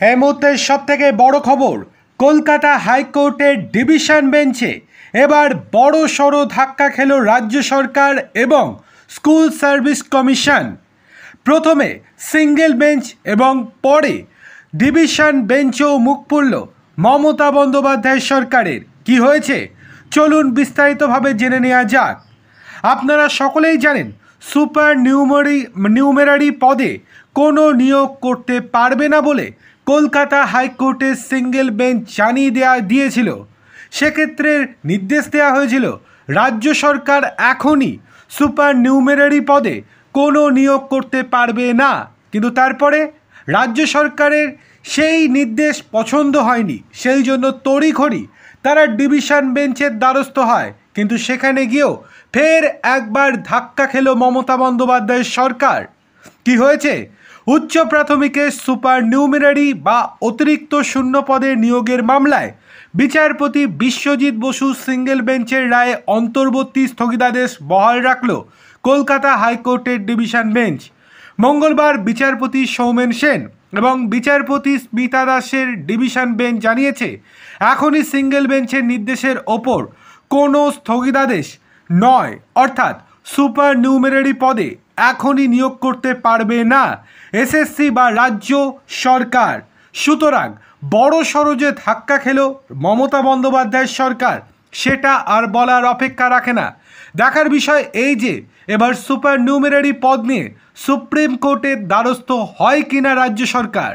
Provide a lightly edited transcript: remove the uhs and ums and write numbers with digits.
এই মুহূর্তের সবথেকে বড় খবর, কলকাতা হাইকোর্টের ডিভিশন বেঞ্চে এবার বড় সড়ো ধাক্কা খেল রাজ্য সরকার এবং স্কুল সার্ভিস কমিশন। প্রথমে সিঙ্গেল বেঞ্চ এবং পরে ডিভিশন বেঞ্চেও মুখ পুরল মমতা বন্দ্যোপাধ্যায় সরকারের। কি হয়েছে চলুন বিস্তারিতভাবে জেনে নেওয়া যাক। আপনারা সকলেই জানেন সুপার নিউমেরারি পদে কোনো নিয়োগ করতে পারবে না বলে কলকাতা হাইকোর্টের সিঙ্গেল বেঞ্চ জানিয়ে দিয়েছিল। সেক্ষেত্রে নির্দেশ দেওয়া হয়েছিল রাজ্য সরকার এখনই সুপার নিউমেরারি পদে কোনো নিয়োগ করতে পারবে না। কিন্তু তারপরে রাজ্য সরকারের সেই নির্দেশ পছন্দ হয়নি, সেই জন্য তড়িঘড়ি তারা ডিভিশন বেঞ্চের দ্বারস্থ হয়। কিন্তু সেখানে গিয়েও ফের একবার ধাক্কা খেল মমতা বন্দ্যোপাধ্যায়ের সরকার। কি হয়েছে? উচ্চ প্রাথমিকের সুপার নিউমেরারি বা অতিরিক্ত শূন্য পদের নিয়োগের মামলায় বিচারপতি বিশ্বজিৎ বসু সিঙ্গেল বেঞ্চের রায়ে অন্তর্বর্তী স্থগিতাদেশ বহাল রাখল কলকাতা হাইকোর্টের ডিভিশন বেঞ্চ। মঙ্গলবার বিচারপতি সৌমেন সেন এবং বিচারপতি স্মিতা দাসের ডিভিশন বেঞ্চ জানিয়েছে এখনই সিঙ্গেল বেঞ্চের নির্দেশের ওপর কোনো স্থগিতাদেশ নয়, অর্থাৎ সুপার নিউমেরারি পদে এখনই নিয়োগ করতে পারবে না এসএসসি বা রাজ্য সরকার। সুতরাং বড় সড়ো যে ধাক্কা খেল মমতা বন্দ্যোপাধ্যায়ের সরকার, সেটা আর বলার অপেক্ষা রাখে না। দেখার বিষয় এই যে এবার সুপার নিউমেরারি পদ নিয়ে সুপ্রিম কোর্টের দ্বারস্থ হয় কিনা রাজ্য সরকার।